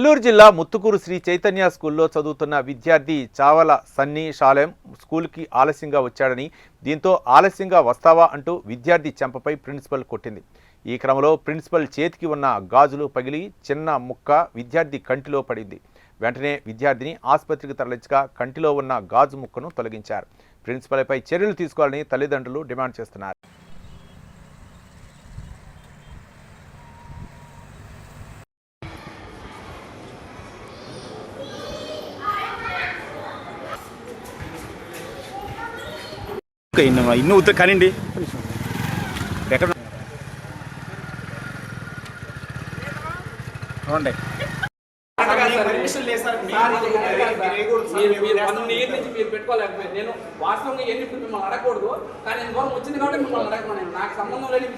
నెల్లూరు జిల్లా ముత్తుకూరు శ్రీ చైతన్య స్కూల్లో చదువుతున్న విద్యార్థి చావల సన్నీ షాలెం స్కూల్కి ఆలస్యంగా వచ్చాడని, దీంతో ఆలస్యంగా వస్తావా అంటూ విద్యార్థి చెంపపై ప్రిన్సిపల్ కొట్టింది. ఈ క్రమంలో ప్రిన్సిపల్ చేతికి ఉన్న గాజులు పగిలి చిన్న ముక్క విద్యార్థి కంటిలో పడింది. వెంటనే విద్యార్థిని ఆసుపత్రికి తరలించగా కంటిలో ఉన్న గాజు ముక్కను తొలగించారు. ప్రిన్సిపల్పై చర్యలు తీసుకోవాలని తల్లిదండ్రులు డిమాండ్ చేస్తున్నారు. ఇನ್ನು ఉత్తర కానివ్వండి ఎక్కడ మీరు పెట్టుకోలేకపోయింది. నేను వాస్తవంగా ఎన్ని మిమ్మల్ని అడగకూడదు, కానీ నేను దూరం వచ్చింది కాబట్టి మిమ్మల్ని అడగమని నాకు సంబంధం లేని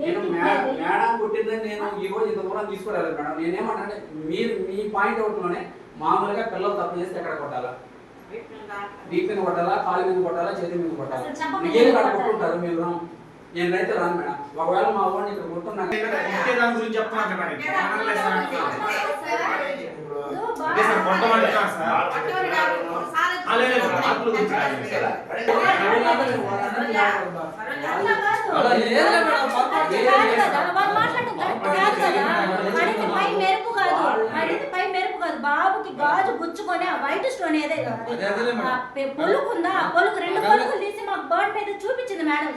నేను మేడం పుట్టిందని నేను ఈ రోజు ఇంత దూరం తీసుకోలేదు మేడం. నేనేమంటే మీరు మీ పాయింట్ అవుట్ లోనే మామూలుగా పిల్లలు తప్పు చేస్తే ఎక్కడ కొట్టాలా, వీక్ మీద కొట్టాలా, కాలు మీద కొట్టాలా, చేతి మీద కొట్టాలా, మీకేం అక్కడ కొట్టుంటారు మీరు. నేను రైతు రాను మేడం. ఒకవేళ మా వాడిని ఇక్కడ కొట్టున్నాను బాబుకి గాజు గుచ్చుకొని ఆ వైట్ స్టోన్ పొలుకుందా, ఆ పొలుకు 2 పొలుకులు తీసి మాకు బర్డ్ మీద చూపించింది మేడం.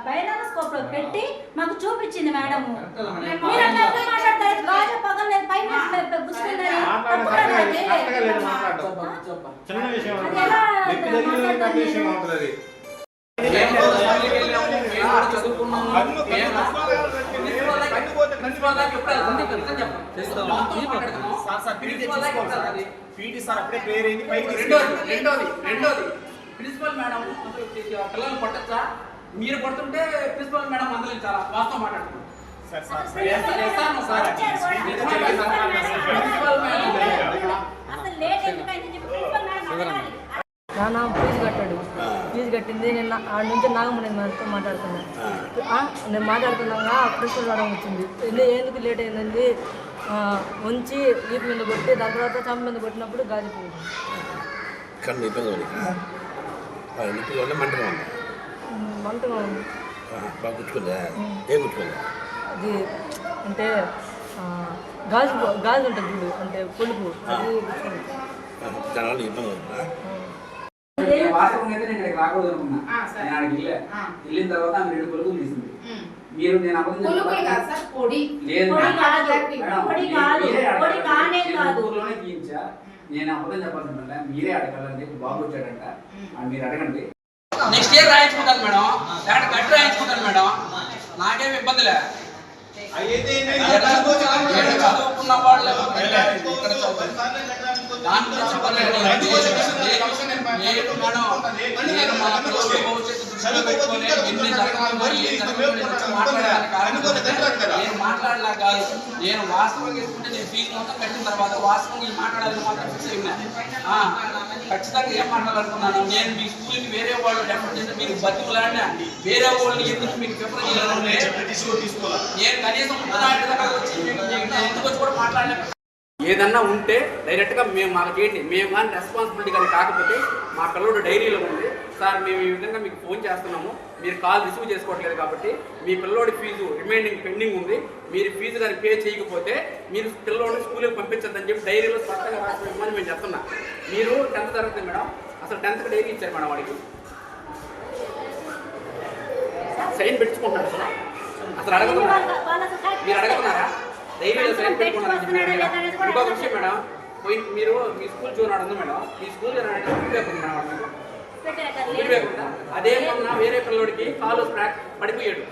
బైనాస్కోప్ లో పెట్టి మాకు చూపించింది మేడం. మీరు అట్లా మాట్లాడతారు, గాజు పగలేదు పై గుచ్చుకుందని. రెండోది ప్రిన్సిపల్ మేడం పిల్లల్ని కొట్టచ్చా? మీరు కొడుతుంటే ప్రిన్సిపల్ మేడం మందలించాలా? వాస్తవం మాట్లాడుతున్నాం. నాన్న ఫీజు కట్టాడు, ఫీజు కట్టింది. నేను ఆడ నుంచి నాగమణి మాట్లాడుతున్నాను. నేను మాట్లాడుతున్నాగా ప్రిన్సిపల్ మేడం వచ్చింది. ఎందుకు లేట్ అయిందండి, ఉంచి వీపు మీద కొట్టి దాని తర్వాత చంప మీద కొట్టినప్పుడు గాజు పోయింది. మంటగా ఉంది. అది అంటే గాజు ఉంటుంది చూడు, అంటే పులుపు అది వాస్తవంగా అయితే నేను ఇక్కడికి రాకూడదు అనుకున్నా. నేను అక్కడికి వెళ్ళిన తర్వాత ఆమె 2 పొలుగులు తీసింది. మీరు నేను అబద్ధం లేదు, తీయించా. నేను అబద్ధం చెప్పాలంటే మీరే అడగాలని చెప్పి బాబు వచ్చాడంట, మీరు అడగండి. నెక్స్ట్ ఇయర్ రాయించుకుంటాను మేడం, లేకపోతే గట్టి రాయించుకుంటాను మేడం, నాకేం ఇబ్బందిలే. చదువుకున్న వాళ్ళు నేను మా పిల్లలు భవిష్యత్తు దృష్టిలో పెట్టుకొని ఎన్ని జరగకుండా ఏం జరగకుండా మాట్లాడడానికి కారణం నేను మాట్లాడలా కాదు. నేను వాస్తవంగా వేసుకుంటే నేను ఫీజు మొత్తం కట్టిన తర్వాత వాస్తవంగా ఈ మాట్లాడాలని మాత్రం ఫిక్స్ అయినా ఖచ్చితంగా ఏం మాట్లాడాలనుకున్నాను. నేను మీ స్కూల్కి వేరే వాళ్ళు రెఫర్ చేస్తే మీరు బతుకులాడినా వేరే వాళ్ళని ఎందుకు మీకు ప్రిఫర్ చేయాలంటే నేను కనీసం ముద్దలాంటి దగ్గర వచ్చి ఎందుకు వచ్చి కూడా మాట్లాడలే. ఏదన్నా ఉంటే డైరెక్ట్గా మేము మాకేంటి, మేము కానీ రెస్పాన్సిబిలిటీ కానీ కాకపోతే మా పిల్లడు డైరీలో ఉంది, సార్ మేము ఈ విధంగా మీకు ఫోన్ చేస్తున్నాము, మీరు కాల్ రిసీవ్ చేసుకోవట్లేదు కాబట్టి మీ పిల్లోడి ఫీజు రిమైనింగ్ పెండింగ్ ఉంది, మీరు ఫీజు కానీ పే చేయకపోతే మీరు పిల్లోడిని స్కూల్కి పంపించద్దని చెప్పి డైరీలో స్పష్టంగా రాసుకోమని మేము చెప్తున్నా. మీరు 10th తరగతి మేడం, అసలు 10th డైరీ ఇచ్చారు మేడం, వాడికి సైన్ పెట్టుకుంటున్నారు సార్. అసలు అడగతున్నారా? మీరు అడగతున్నారా? డైరీలో సైన్ పెట్టుకున్నారని చెప్పి. ఇంకొక విషయం మేడం, మీరు మీ స్కూల్ చూడాడు ఉంది మేడం, మీ స్కూల్ చూడాలంటే ఫీడ్బ్యాక్ ఉంది మేడం, ఫీడ్బ్యాక్ ఉందా? అదే మొన్న వేరే పిల్లడికి కాలు స్ప్రాక్ పడిపోయాడు.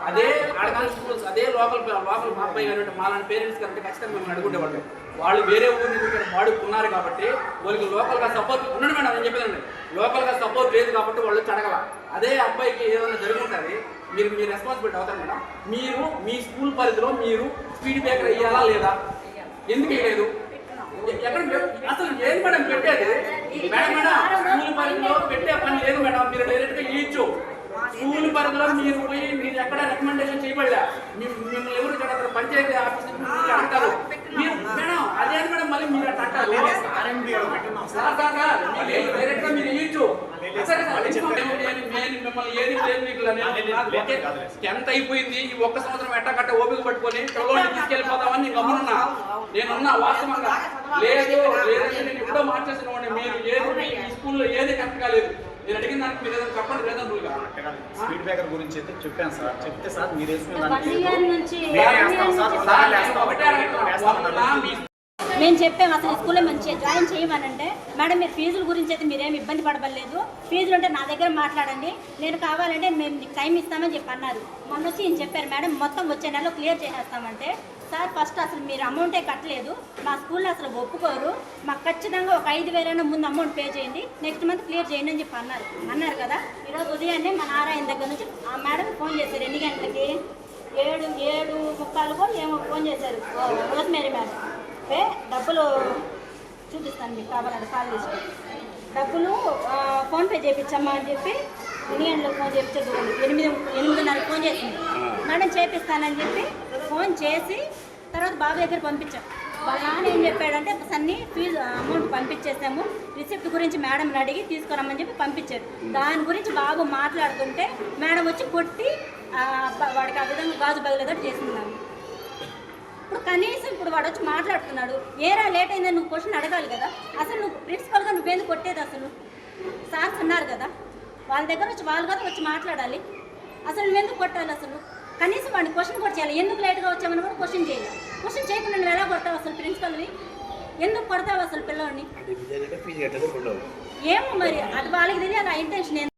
అదే ఆడగాలి స్కూల్స్ అదే లోకల్ అబ్బాయి కానీ మాలాంటి పేరెంట్స్ కాబట్టి ఖచ్చితంగా మిమ్మల్ని అడుగుండేవాళ్ళు. వాళ్ళు వేరే ఊరి నుంచి ఇక్కడ వాడుకున్నారు కాబట్టి వాళ్ళకి లోకల్గా సపోర్ట్ ఉన్నాడు మేడం. నేను చెప్పేదండి, లోకల్గా సపోర్ట్ లేదు కాబట్టి వాళ్ళు అడగల. అదే అబ్బాయికి ఏదైనా జరుగుతుంది, మీరు మీ రెస్పాన్సిబిలిటీ అవుతారు మేడం. మీరు మీ స్కూల్ పరిధిలో మీరు స్పీడ్ బ్రేకర్ వేయాలా లేదా? ఎందుకు వేయలేదు? ఎక్కడ అసలు ఏం మేడం పెట్టేది? మేడం స్కూల్ పరిధిలో పెట్టే పని లేదు మేడం, మీరు డైరెక్ట్గా ఇవ్వచ్చు. స్కూల్ పరిధిలో మీరు పోయి మీరు ఎక్కడ రికమెండేషన్ చేయబడలే మిమ్మల్ని ఎవరు ఇక్కడ అక్కడ పంచాయతీ ఆఫీస్ అంటారు మీరు మేడం అదే మేడం మళ్ళీ మీరు అట్లా అంటారు డైరెక్ట్ గా మీరు ఇయ్యచ్చు నేను మిమ్మల్ని ఏది లేదు 10th అయిపోయింది ఈ ఒక్క సంవత్సరం ఎట్టకట్ట ఓపిక పట్టుకొని పిల్లల్ని తీసుకెళ్ళిపోతామని నేను గమనున్నా నేనున్నా వాస్తవంగా లేదు లేదంటే నేను ఎప్పుడో మార్చేసిన వాడిని మీరు ఏది ఈ స్కూల్లో ఏది కరెక్ట్ కాలేదు నేను అడిగిన దానికి మీరు ఏదైనా చెప్పండి లేదనులుగా స్పీడ్ బ్రేకర్ గురించి అయితే చెప్పాను సార్ చెప్తే సార్ మీరు వేసుకునే 1 year నుంచి ఒకటే అడుగుతున్నా మేము చెప్పాము అసలు స్కూల్లో మంచిగా జాయిన్ చేయమనంటే మేడం మీరు ఫీజుల గురించి అయితే మీరేమి ఇబ్బంది పడబడలేదు ఫీజులు ఉంటే నా దగ్గర మాట్లాడండి నేను కావాలంటే మేము నీకు టైం ఇస్తామని చెప్పి అన్నారు మొన్న వచ్చి ఈయన చెప్పారు మేడం మొత్తం వచ్చే నెలలో క్లియర్ చేసేస్తామంటే సార్ ఫస్ట్ అసలు మీరు అమౌంటే కట్టలేదు మా స్కూల్లో అసలు ఒప్పుకోరు మాకు ఖచ్చితంగా ఒక 5,000 ముందు అమౌంట్ పే చేయండి నెక్స్ట్ మంత్ క్లియర్ చేయండి అని చెప్పి అన్నారు కదా ఈరోజు ఉదయాన్నే మా నారాయణ దగ్గర నుంచి ఆ మేడం ఫోన్ చేశారు ఎన్ని గంటలకి 7:45 ఏమో ఫోన్ చేశారు రోజ్మేరీ మేడం డబ్బులు చూపిస్తాను మీకు కావాలంటే కాల్ తీసుకొని డబ్బులు ఫోన్పే చేయించమ్మా అని చెప్పి ఎన్ని గంటలకు ఫోన్ చేయించారు 8:30 ఫోన్ చేసింది మేడం చేపిస్తానని చెప్పి ఫోన్ చేసి తర్వాత బాబు దగ్గర పంపించాం వాళ్ళ నాన్న ఏం చెప్పాడంటే సన్ని ఫీజు అమౌంట్ పంపించేసాము రిసిప్ట్ గురించి మేడంని అడిగి తీసుకురమ్మని చెప్పి పంపించారు దాని గురించి బాబు మాట్లాడుతుంటే మేడం వచ్చి కొట్టి వాడికి ఆ విధంగా గాజు బదిలేదట్టు చేసింది ఇప్పుడు కనీసం ఇప్పుడు వాడు వచ్చి మాట్లాడుతున్నాడు ఏరా లేట్ అయిందని నువ్వు క్వశ్చన్ అడగాలి కదా అసలు నువ్వు ప్రిన్సిపల్గా నువ్వేందుకు కొట్టేది అసలు సార్స్ ఉన్నారు కదా వాళ్ళ దగ్గర వచ్చి వాళ్ళు కదా వచ్చి మాట్లాడాలి అసలు నువ్వెందుకు కొట్టాలి అసలు కనీసం వాడిని క్వశ్చన్ కూడా చేయాలి ఎందుకు లేట్గా వచ్చామని కూడా క్వశ్చన్ చేయాలి క్వశ్చన్ చేయకుండా నువ్వు ఎలా కొడతావు అసలు ప్రిన్సిపల్ని ఎందుకు కొడతావు అసలు పిల్లవాడిని ఏమో మరి అది వాళ్ళకి తెలియదు ఆ ఇంటెన్షన్